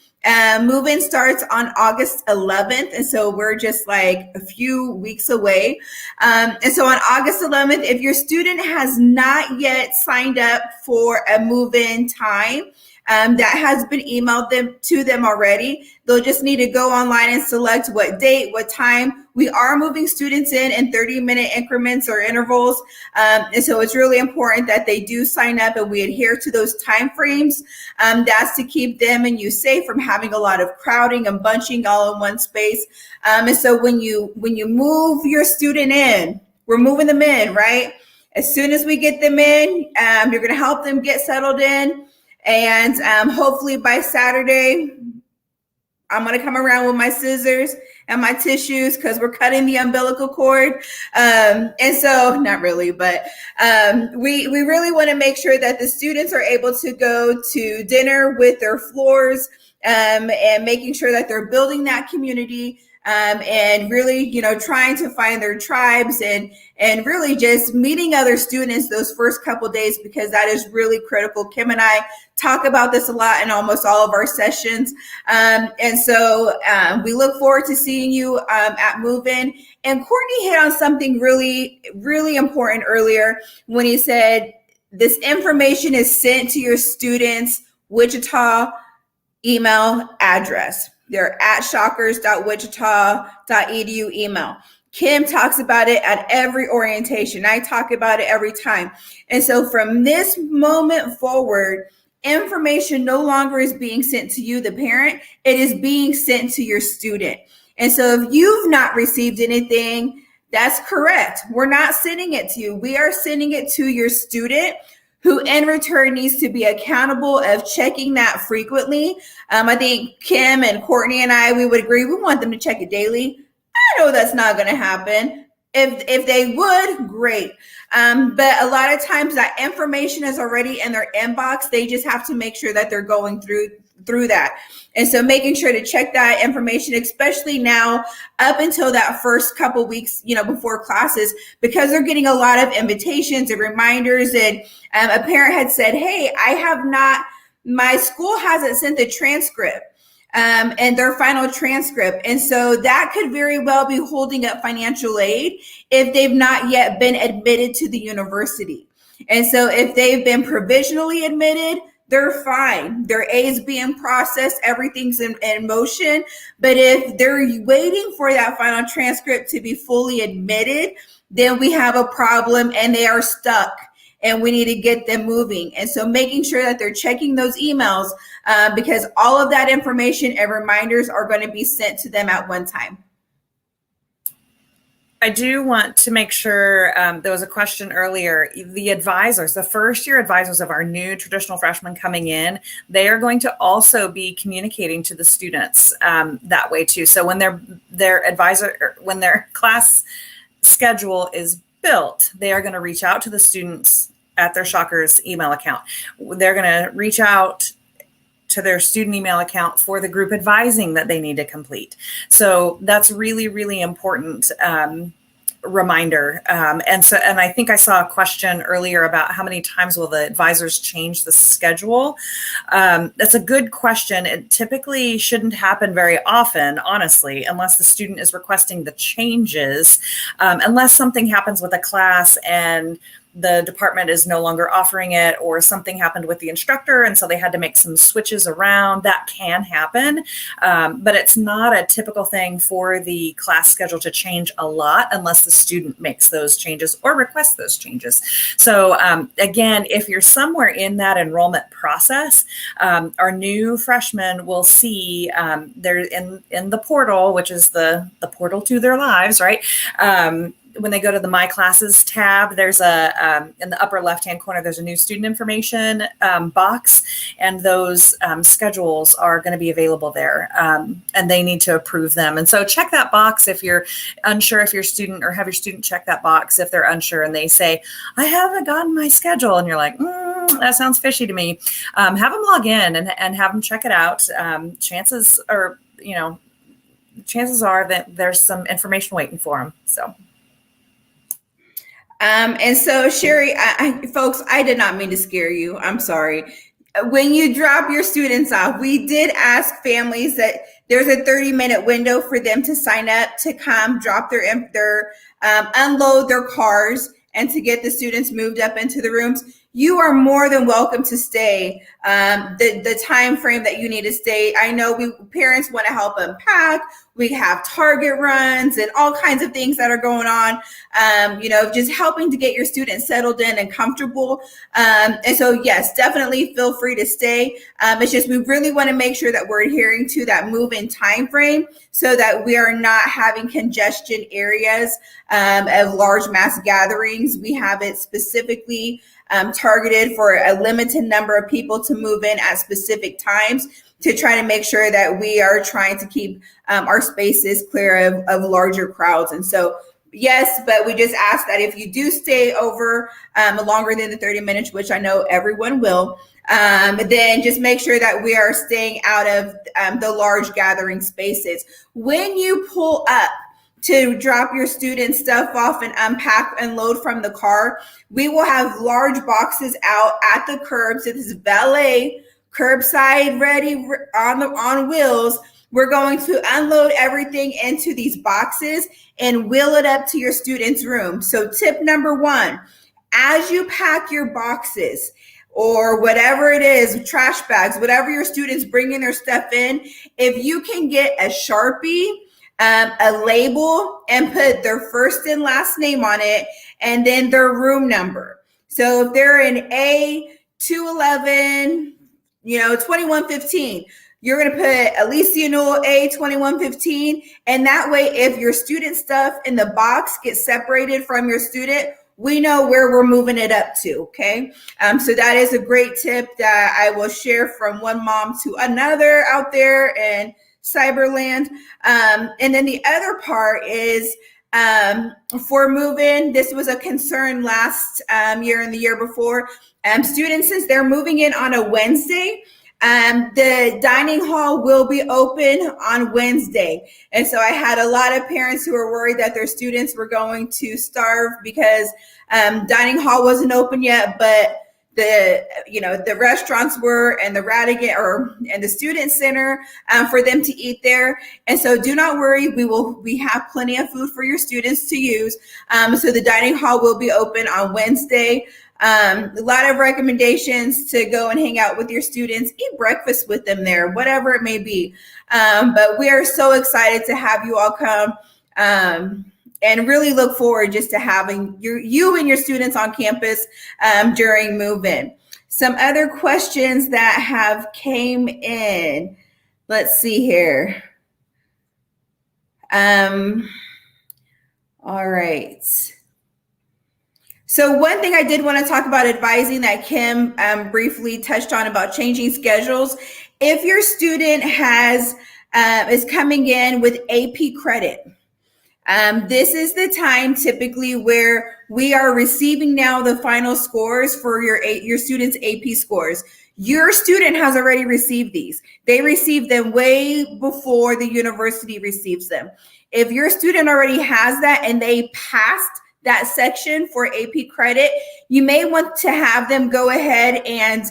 move-in starts on August 11th. And so we're just like a few weeks away. And so on August 11th, if your student has not yet signed up for a move-in time, that has been emailed to them already, they'll just need to go online and select what date, what time. We are moving students in 30-minute increments or intervals. And so it's really important that they do sign up and we adhere to those time frames. That's to keep them and you safe from having a lot of crowding and bunching all in one space. And so when you move your student in, we're moving them in, right? As soon as we get them in, you're going to help them get settled in. And hopefully by Saturday, I'm going to come around with my scissors and my tissues because we're cutting the umbilical cord. And so not really, but we really want to make sure that the students are able to go to dinner with their floors and making sure that they're building that community. and really, trying to find their tribes and really just meeting other students those first couple days, because that is really critical. Kim and I talk about this a lot in almost all of our sessions. And so we look forward to seeing you at Move In. And Courtney hit on something really, really important earlier when he said this information is sent to your students' Wichita email address. They're at shockers.wichita.edu email. Kim talks about it at every orientation. I talk about it every time. And so from this moment forward, information no longer is being sent to you, the parent. It is being sent to your student. And so if you've not received anything, that's correct. We're not sending it to you. We are sending it to your student, who in return needs to be accountable of checking that frequently. I think Kim and Courtney and I, we would agree, we want them to check it daily. I know that's not going to happen. If they would, great. But a lot of times that information is already in their inbox. They just have to make sure that they're going through that. And so making sure to check that information, especially now up until that first couple weeks, before classes, because they're getting a lot of invitations and reminders. And a parent had said, hey, my school hasn't sent the transcript. And their final transcript. And so that could very well be holding up financial aid if they've not yet been admitted to the university. And so if they've been provisionally admitted, they're fine. Their A is being processed. Everything's in motion. But if they're waiting for that final transcript to be fully admitted, then we have a problem and they are stuck. And we need to get them moving. And so making sure that they're checking those emails because all of that information and reminders are going to be sent to them at one time. I do want to make sure, there was a question earlier, the advisors, the first year advisors of our new traditional freshmen coming in, they are going to also be communicating to the students that way too. So when when their class schedule is built, they are going to reach out to the students at their Shockers email account. They're going to reach out to their student email account for the group advising that they need to complete. So that's really, really important reminder. And I think I saw a question earlier about how many times will the advisors change the schedule. That's a good question. It typically shouldn't happen very often, honestly, unless the student is requesting the changes, unless something happens with a class and the department is no longer offering it, or something happened with the instructor and so they had to make some switches around. That can happen, but it's not a typical thing for the class schedule to change a lot unless the student makes those changes or requests those changes. So again, if you're somewhere in that enrollment process, our new freshmen will see they're in the portal, which is the portal to their lives, right? When they go to the My Classes tab, there's in the upper left-hand corner, there's a new student information box, and those schedules are going to be available there, and they need to approve them. And so check that box if you're unsure if your student, or have your student check that box if they're unsure and they say, I haven't gotten my schedule. And you're like, that sounds fishy to me. Have them log in and have them check it out. Chances are that there's some information waiting for them. So. And so, Sherry, folks, I did not mean to scare you. I'm sorry. When you drop your students off, we did ask families that there's a 30-minute window for them to sign up to come drop their unload their cars and to get the students moved up into the rooms. You are more than welcome to stay the time frame that you need to stay. I know parents want to help unpack. We have Target runs and all kinds of things that are going on, just helping to get your students settled in and comfortable. And so, yes, definitely feel free to stay. It's just we really want to make sure that we're adhering to that move-in time frame so that we are not having congestion areas of large mass gatherings. We have it specifically targeted for a limited number of people to move in at specific times to try to make sure that we are trying to keep our spaces clear of larger crowds. And so yes, but we just ask that if you do stay over longer than the 30 minutes, which I know everyone will, then just make sure that we are staying out of the large gathering spaces. When you pull up to drop your student stuff off and unpack and load from the car, we will have large boxes out at the curb. So this is valet, curbside ready on wheels. We're going to unload everything into these boxes and wheel it up to your student's room. So tip number one, as you pack your boxes or whatever it is, trash bags, whatever your students bringing their stuff in, if you can get a Sharpie, a label, and put their first and last name on it, and then their room number. So if they're in A211, 2115, you're going to put Alicia Newell A2115. And that way, if your student stuff in the box gets separated from your student, we know where we're moving it up to. Okay. So that is a great tip that I will share from one mom to another out there in Cyberland. And then the other part is for moving. This was a concern last year and the year before. Students, since they're moving in on a Wednesday, the dining hall will be open on Wednesday. And so I had a lot of parents who were worried that their students were going to starve because dining hall wasn't open yet, but the restaurants were, and the Radigan and the student center for them to eat there. And so do not worry, we have plenty of food for your students to use. So the dining hall will be open on Wednesday. A lot of recommendations to go and hang out with your students, eat breakfast with them there, whatever it may be. But we are so excited to have you all come and really look forward just to having you and your students on campus during move-in. Some other questions that have came in. Let's see here. All right. So one thing I did want to talk about advising that Kim briefly touched on about changing schedules. If your student is coming in with AP credit, this is the time typically where we are receiving now the final scores for your student's AP scores. Your student has already received these. They received them way before the university receives them. If your student already has that and they passed that section for AP credit, you may want to have them go ahead and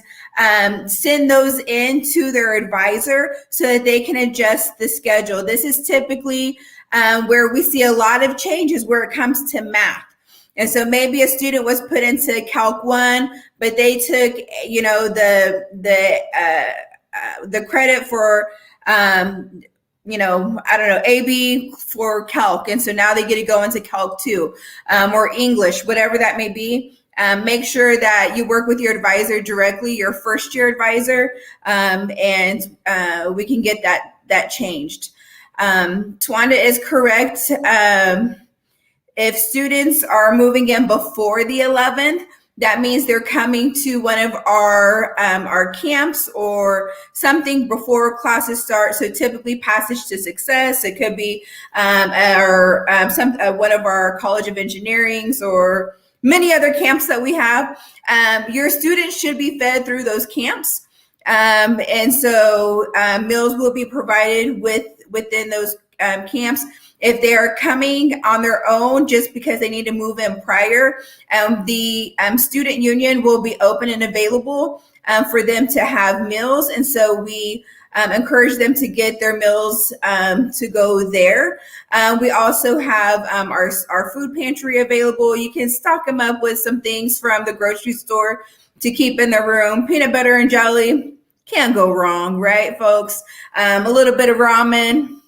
send those in to their advisor so that they can adjust the schedule. This is typically where we see a lot of changes where it comes to math. And so maybe a student was put into Calc 1, but they took, the credit for, AB for Calc. And so now they get to go into Calc 2 or English, whatever that may be. Make sure that you work with your advisor directly, your first year advisor, and we can get that changed. Twanda is correct. If students are moving in before the 11th, that means they're coming to one of our camps or something before classes start. So typically Passage to Success. It could be one of our College of Engineerings or many other camps that we have. Your students should be fed through those camps. And so meals will be provided within those camps. If they are coming on their own just because they need to move in prior, the student union will be open and available for them to have meals. And so we encourage them to get their meals to go there. We also have our food pantry available. You can stock them up with some things from the grocery store to keep in their room. Peanut butter and jelly, can't go wrong, right, folks? A little bit of ramen.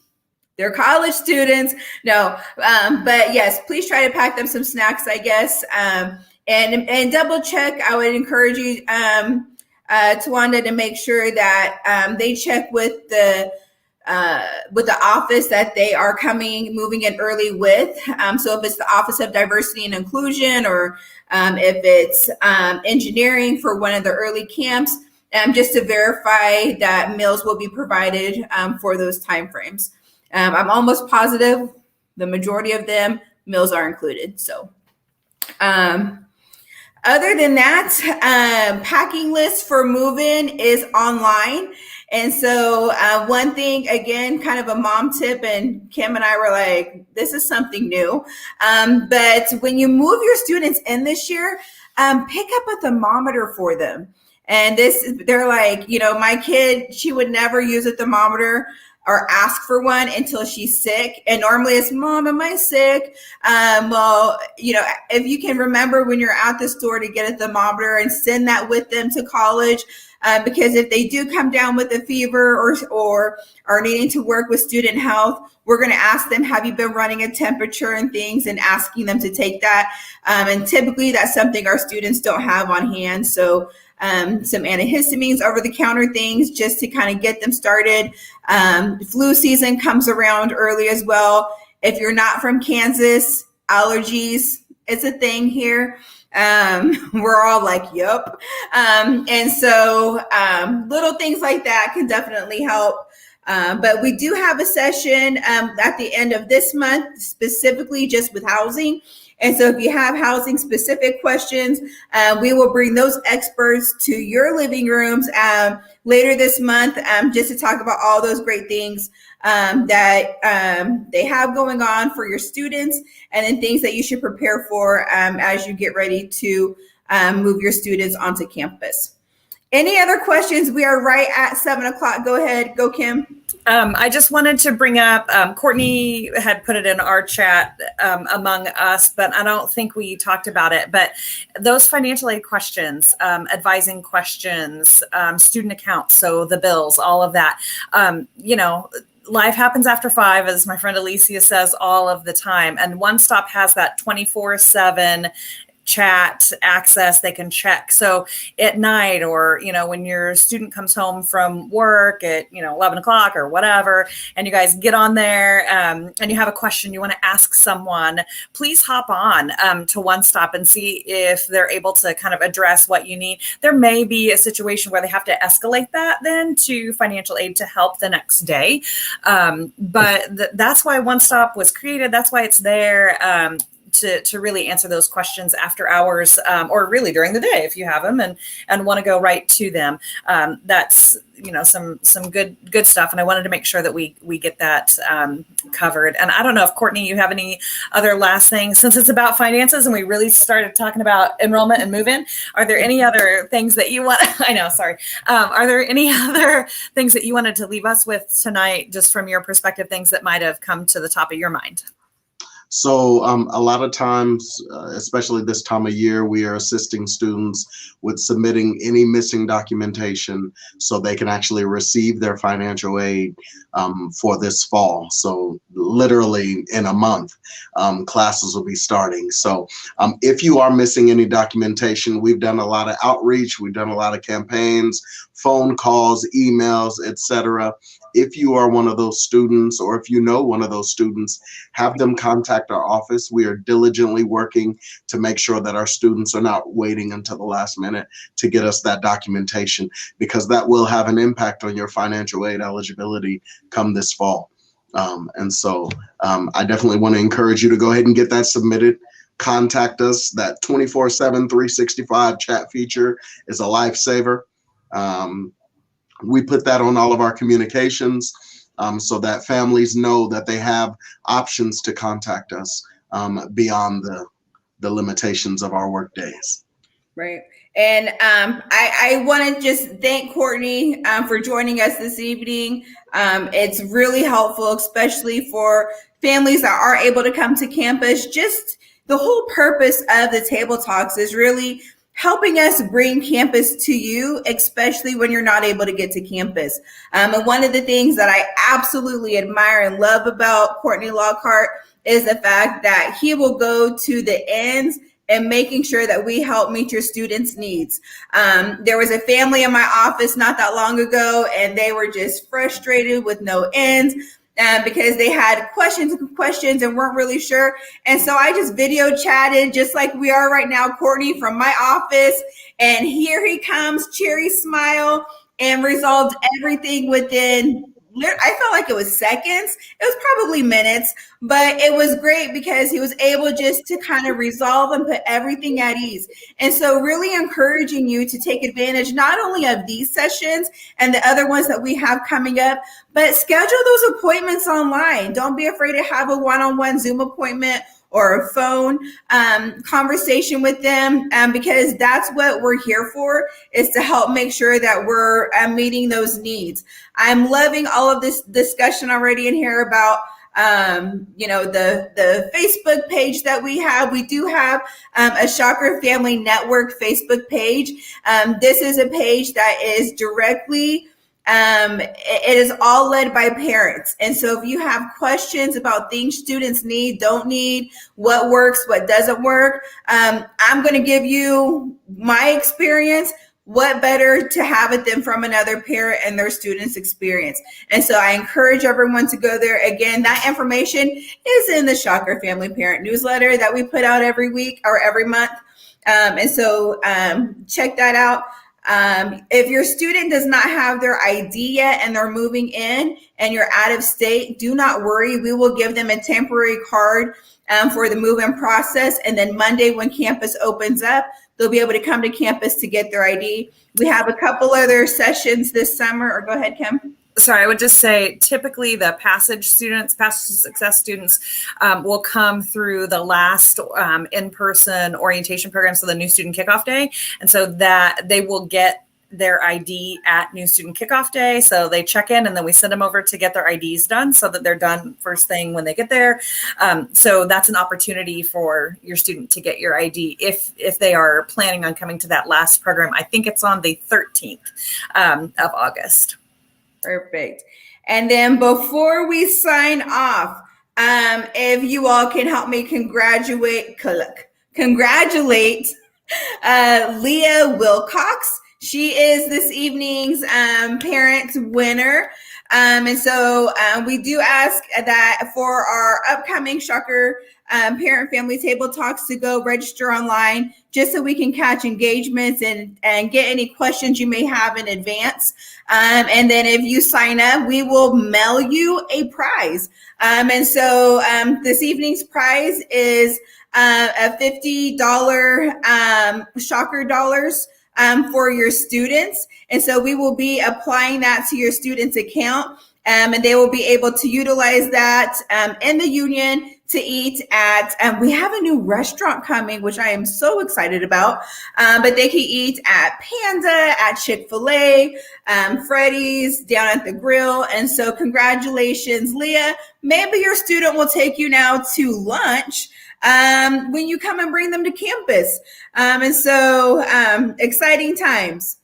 They're college students. No, but yes, please try to pack them some snacks, I guess. And double check. I would encourage you, Tawanda, to make sure that they check with the office that they are moving in early with. So if it's the Office of Diversity and Inclusion, or if it's engineering for one of the early camps, just to verify that meals will be provided for those timeframes. I'm almost positive the majority of them meals are included. So, other than that, packing list for move-in is online. And so one thing, again, kind of a mom tip, and Kim and I were like, this is something new. But when you move your students in this year, pick up a thermometer for them. And they're like, my kid, she would never use a thermometer or ask for one until she's sick. And normally it's, Mom, am I sick? Well, if you can remember when you're at the store to get a thermometer and send that with them to college, because if they do come down with a fever or are needing to work with student health, we're going to ask them, have you been running a temperature and things, and asking them to take that. And typically that's something our students don't have on hand. So some antihistamines, over-the-counter things, just to kind of get them started. Flu season comes around early as well. If you're not from Kansas, allergies, it's a thing here. We're all like, yep. And so little things like that can definitely help. But we do have a session at the end of this month, specifically just with housing. And so if you have housing specific questions, we will bring those experts to your living rooms later this month, just to talk about all those great things that they have going on for your students, and then things that you should prepare for as you get ready to move your students onto campus. Any other questions? We are right at 7:00. Go ahead. Go, Kim. I just wanted to bring up, Courtney had put it in our chat among us, but I don't think we talked about it. But those financial aid questions, advising questions, student accounts, so the bills, all of that, life happens after 5, as my friend Alicia says all of the time. And One Stop has that 24/7 chat access. They can check. So at night, or, when your student comes home from work at, 11 o'clock or whatever, and you guys get on there and you have a question you want to ask someone, please hop on to One Stop and see if they're able to kind of address what you need. There may be a situation where they have to escalate that then to financial aid to help the next day. But that's why One Stop was created. That's why it's there. To really answer those questions after hours, or really during the day if you have them and want to go right to them. That's some good stuff, and I wanted to make sure that we get that covered. And I don't know if Courtney, you have any other last things, since it's about finances and we really started talking about enrollment and move-in. Are there any other things that you want? I know, sorry. Are there any other things that you wanted to leave us with tonight, just from your perspective, things that might have come to the top of your mind? So a lot of times, especially this time of year, we are assisting students with submitting any missing documentation so they can actually receive their financial aid for this fall. So literally in a month, classes will be starting. So if you are missing any documentation, we've done a lot of outreach, we've done a lot of campaigns, phone calls, emails, etc. If you are one of those students, or if you know one of those students, have them contact our office. We are diligently working to make sure that our students are not waiting until the last minute to get us that documentation, because that will have an impact on your financial aid eligibility come this fall. And so I definitely want to encourage you to go ahead and get that submitted. Contact us. That 24/7, 365 chat feature is a lifesaver. We put that on all of our communications so that families know that they have options to contact us beyond the limitations of our work days. Right. And I want to just thank Courtney for joining us this evening. It's really helpful, especially for families that are able to come to campus. Just the whole purpose of the Table Talks is really helping us bring campus to you, especially when you're not able to get to campus. And one of the things that I absolutely admire and love about Courtney Lockhart is the fact that he will go to the ends and making sure that we help meet your students' needs. There was a family in my office not that long ago, and they were just frustrated with no ends. Because they had questions and weren't really sure. And so I just video chatted just like we are right now, Courtney, from my office. And here he comes, cheery smile, and resolved everything within I felt like it was seconds. It was probably minutes, but it was great because he was able just to kind of resolve and put everything at ease. And so really encouraging you to take advantage not only of these sessions and the other ones that we have coming up, but schedule those appointments online. Don't be afraid to have a one-on-one Zoom appointment or a phone conversation with them, because that's what we're here for, is to help make sure that we're meeting those needs. I'm loving all of this discussion already in here about the Facebook page that we have. We do have a Shocker Family Network Facebook page. This is a page that is directly it is all led by parents. And so if you have questions about things students need, don't need, what works, what doesn't work, I'm going to give you my experience. What better to have it than from another parent and their student's experience? And so I encourage everyone to go there. Again, that information is in the Shocker Family Parent newsletter that we put out every week or every month. And so check that out. If your student does not have their ID yet and they're moving in and you're out of state, do not worry. We will give them a temporary card for the move-in process. And then Monday, when campus opens up, they'll be able to come to campus to get their ID. We have a couple other sessions this summer. Or go ahead, Kim. Sorry, I would just say typically the Passage Success students will come through the last in-person orientation program, so the New Student Kickoff Day. And so that they will get their ID at New Student Kickoff Day. So they check in and then we send them over to get their IDs done so that they're done first thing when they get there. So that's an opportunity for your student to get your ID if they are planning on coming to that last program. I think it's on the 13th of August. Perfect. And then before we sign off, if you all can help me congratulate Leah Wilcox. She is this evening's parent winner. And so we do ask that for our upcoming Shocker Parent Family Table Talks to go register online, just so we can catch engagements and get any questions you may have in advance. And then if you sign up, we will mail you a prize. And so this evening's prize is a $50 Shocker dollars for your students. And so we will be applying that to your student's account, and they will be able to utilize that in the union to eat at, we have a new restaurant coming, which I am so excited about, but they can eat at Panda, at Chick-fil-A, Freddy's, down at the grill. And so congratulations, Leah. Maybe your student will take you now to lunch when you come and bring them to campus. And so exciting times.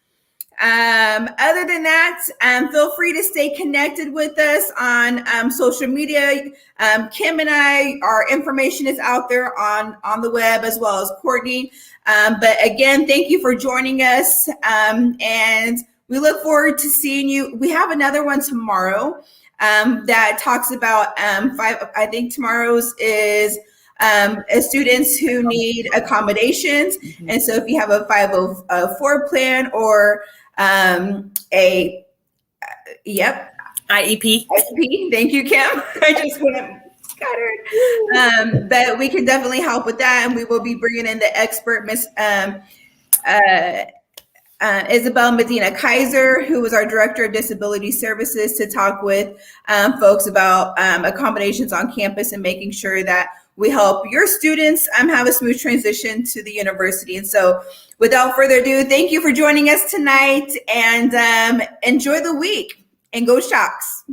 Other than that, feel free to stay connected with us on social media. Kim and I, our information is out there on the web, as well as Courtney. But again, thank you for joining us. And we look forward to seeing you. We have another one tomorrow that talks about I think tomorrow's is students who need accommodations. Mm-hmm. And so if you have a 504 plan or IEP. Thank you, Kim. I just went scattered. But we can definitely help with that, and we will be bringing in the expert, Miss Isabel Medina Kaiser, who was our Director of Disability Services, to talk with folks about accommodations on campus and making sure that we help your students have a smooth transition to the university. And so without further ado, thank you for joining us tonight, and enjoy the week, and go Shocks.